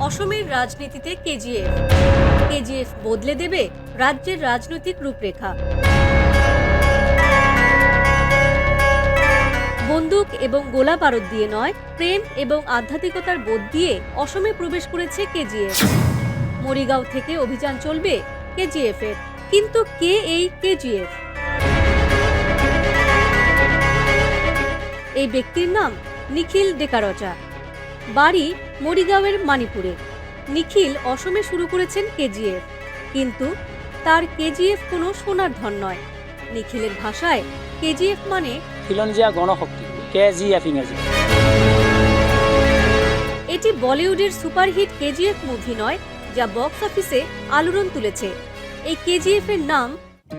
অসমের রাজনীতিতে কেজিএফ বদলে দেবে রাজ্যের রাজনৈতিক রূপরেখা। বন্দুক এবং গোলা বারুদ দিয়ে নয়, প্রেম এবং আধ্যাত্মিকতার বোধ দিয়ে অসমে প্রবেশ করেছে কেজিএফ। মরিগাঁও থেকে অভিযান চলবে কেজিএফ এর। কিন্তু কে এই কেজিএফ? এই ব্যক্তির নাম নিখিল ডেকারচা, বাড়ি মরিগাঁওয়ের মানিপুরে। নিখিল অসমে শুরু করেছেন কেজিএফ, কিন্তু তার কেজিএফ কোনো সোনার ধন নয়। নিখিলের ভাষায় কেজিএফ মানে খিলঞ্জিয়া গণশক্তি, কেজিএফ ইংরেজি। এটি বলিউডের সুপারহিট কেজিএফ মুভি নয়, যা বক্স অফিসে আলোড়ন তুলেছে। এই কেজিএফ এর নাম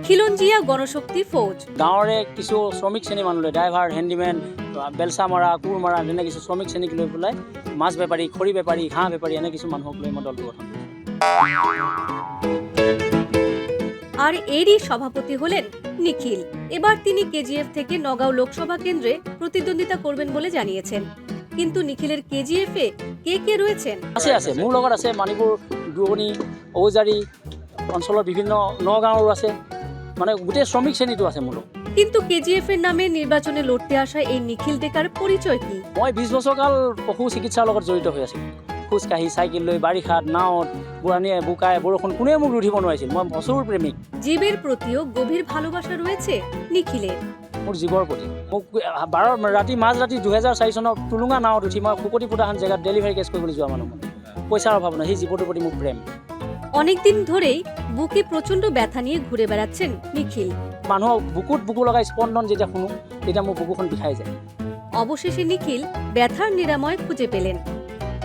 খিলঞ্জিয়া গণশক্তি ফৌজ। গাঁৱৰে কিছু শ্ৰমিক শ্ৰেণী মানুহলৈ ড্ৰাইভাৰ, হেণ্ডিমেন, বেলচা মৰা, কোৰ মৰা এনে কিছু শ্ৰমিক শ্ৰেণীক লৈ পেলাই মাছ বেপাৰী, খৰি বেপাৰী, ঘাঁহ বেপাৰী এনে কিছু মানুহক লৈ মই দলটো গঠন কৰিছোঁ। আর এরই সভাপতি হলেন নিখিল। এবার তিনি কেজিএফ থেকে নগাঁও লোকসভা কেন্দ্রে প্রতিদ্বন্দ্বিতা করবেন বলে জানিয়েছেন। কিন্তু নিখিলের কেজিএফ এ কে কে রয়েছেন? আছে মোৰ লগত আছে মানিপুৰ, দুৱনি, ঔজাৰী অঞ্চলৰ বিভিন্ন নগাঁৱৰো আছে, মানে গোটেই শ্ৰমিক শ্ৰেণীটো আছে মোৰ লগত। কিন্তু কেজিএফ এর নামে নির্বাচনে লড়তে আসা এই নিখিল ডেকার পরিচয় কি? মই 20 বছৰকাল পশু চিকিৎসাৰ লগত জড়িত হৈ আছোঁ। খোজকাঢ়ি, চাইকেল লৈ, বাৰিষাত, নাৱত, বুঢ়ানীয়ে, বোকাই, বৰষুণ কোনে মোক ৰুধিব নোৱাৰিছিল। মই পশুৰ প্ৰেমিক। জীবের প্রতিও গভীর ভালোবাসা রয়েছে নিখিলের। মোৰ জীৱৰ প্ৰতি মোক মাজৰাতি 2004 চনত টুলুঙা নাৱত উঠি মই শুকতি ফুটাখন জেগাত ডেলিভাৰী কেছ কৰিবলৈ যোৱা মানুহ। মানে পইচাৰ অভাৱ নাই, সেই জীৱটোৰ প্ৰতি মোক প্ৰেম। অনেকদিন ধরেই বুকে প্রচন্ড ব্যথা নিয়ে ঘুরে বেড়াচ্ছেন নিখিল। মানুহক বুকু লগাই স্পন্দন যেতিয়া শুনো, তেতিয়া মোৰ বুকুখন বিষাই যায়। অবশেষে নিখিল ব্যথার নিরাময় খুঁজে পেলেন।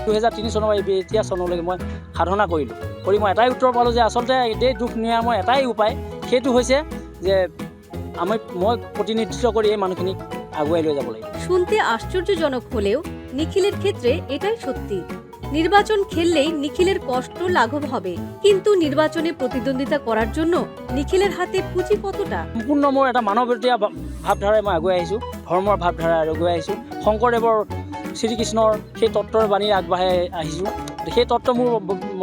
2003 চনৰ পৰা এতিয়া চনলৈকে মই সাধনা কৰিলোঁ। কৰি মই এটাই উত্তৰ পালোঁ যে আচলতে এই দুখ নিৰাময় এটাই উপায়, সেইটো হৈছে যে মই প্ৰতিনিধিত্ব কৰি এই মানুহখিনিক আগুৱাই লৈ যাব লাগিব। শুনতে আশ্চর্যজনক হলেও নিখিলের ক্ষেত্রে এটাই সত্যি। নির্বাচন খেললেই নিখিলের কষ্ট লাঘব হবে, কিন্তু নির্বাচনে প্রতিদ্বন্দ্বিতা করার জন্য নিখিলের হাতে পুঁজি কতটা? সম্পূৰ্ণ মোৰ এটা মানৱীয়তা ভাৱধাৰাই মই আগুৱাই আহিছোঁ, ধৰ্মৰ ভাৱধাৰাই আগুৱাই আহিছোঁ। শংকৰদেৱৰ, শ্ৰীকৃষ্ণৰ সেই তত্ত্বৰ বাণী আগবাঢ়াই আহিছোঁ। সেই তত্ত্ব মোৰ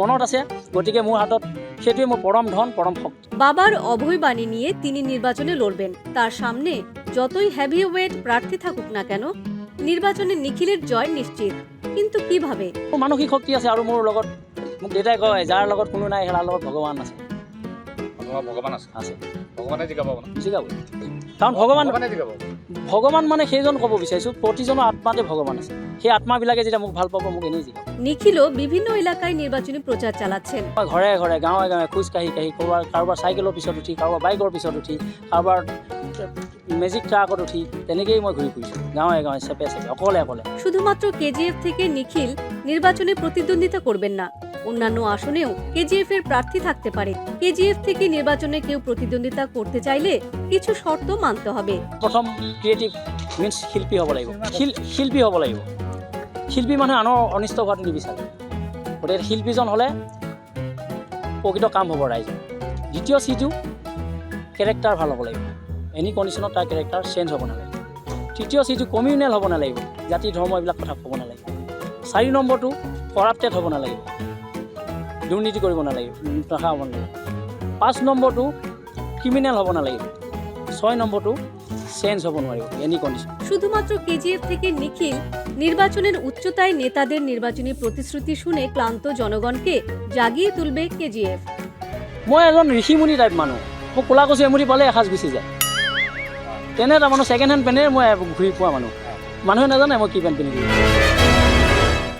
মনত আছে, গতিকে মোৰ হাতত সেইটোৱে মোৰ পৰম ধন, পৰম শক্তি। বাবার অভয় বাণী নিয়ে তিনি নির্বাচনে লড়বেন। তার সামনে যতই হেভিওয়েট প্রার্থী থাকুক না কেন, নির্বাচনে নিখিলের জয় নিশ্চিত। কিন্তু কিভাবে? মোৰ মানসিক শক্তি আছে, আৰু মোৰ লগত মোক দেউতাই কয়, যাৰ লগত কোনো নাই তাৰ লগত ভগৱান আছে। ভগৱান আছে, ভগৱানে জিকাব জিকাব। কাৰণ ভগৱান মানে সেইজন ক'ব বিচাৰিছোঁ, প্ৰতিজনৰ আত্মাতে ভগৱান আছে। সেই আত্মাবিলাকে যেতিয়া মোক ভাল পাব, মোক এনেই জিকাব। নিখিলও বিভিন্ন এলাকায় নির্বাচনী প্রচার চালাচ্ছেন। মই ঘৰে ঘৰে, গাঁৱে গাঁৱে খোজকাঢ়ি কাৰোবাৰ চাইকেলৰ পিছত উঠি, কাৰোবাৰ বাইকৰ পিছত উঠি, কাৰোবাৰ মেজিক ট্ৰাকত উঠি, তেনেকেই মই ঘূৰি ফুৰিছোঁ গাঁৱে গাঁৱে, চেপে অকলে। শুধুমাত্র কেজিএফ থেকে নিখিল নির্বাচনে প্রতিদ্বন্দ্বিতা করবেন না, অন্যান্য আসনেও কেজিএফ এর প্রার্থী থাকতে পারে। কেজিএফ থেকে নির্বাচনে কেউ প্রতিদ্বন্দ্বিতা করতে চাইলে কিছু শর্ত মানতে হবে। প্ৰথম ক্ৰিয়েটিভ মিনছ শিল্পী হ'ব লাগিব। শিল্পী মানুহে আনৰ অনিষ্ট হোৱাটো নিবিচাৰে, গতিকে শিল্পীজন হ'লে প্ৰকৃত কাম হ'ব ৰাইজৰ। দ্বিতীয় চিটো কেৰেক্টাৰ ভাল হ'ব লাগিব, এনি কণ্ডিশ্যনত তাৰ কেৰেক্টাৰ চেঞ্জ হ'ব নালাগে। তৃতীয় চিটো কমিউনেল হ'ব নালাগিব, জাতি ধৰ্ম এইবিলাক কথা ক'ব নালাগিব। 4 নম্বৰটো কৰাপ্টেড হ'ব নালাগিব, দুৰ্নীতি কৰিব নালাগিব, টকা হ'ব নালাগিব। 5 নম্বৰটো ক্ৰিমিনেল হ'ব নালাগিব। 6 নম্বৰটো চেঞ্জ হ'ব নোৱাৰিব এনি কণ্ডিশ্যন। শুধুমাত্র কেজিএফ থেকে নিখিল নির্বাচনের উচ্চতায় নেতাদের নির্বাচনী প্রতিশ্রুতি শুনে ক্লান্ত জনগণকে জাগিয়ে তুলবে কেজিএফ। মই এজন ঋষিমুনি টাইপ মানুহ, মোক ক'লা কচু এমুঠি পালে এসাঁজ গুচি যায়। তেনে এটা মানুহ, ছেকেণ্ড হেণ্ড পেনেৰে মই ঘূৰি পোৱা মানুহে নাজানে মই কি পেণ্ট পিন্ধি ঘূৰি।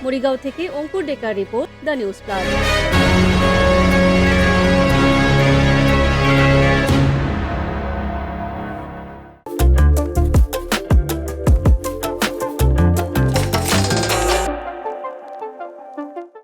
মরিগাঁও থেকে অঙ্কুর ডেকার রিপোর্ট, দ্য নিউজ প্লাস।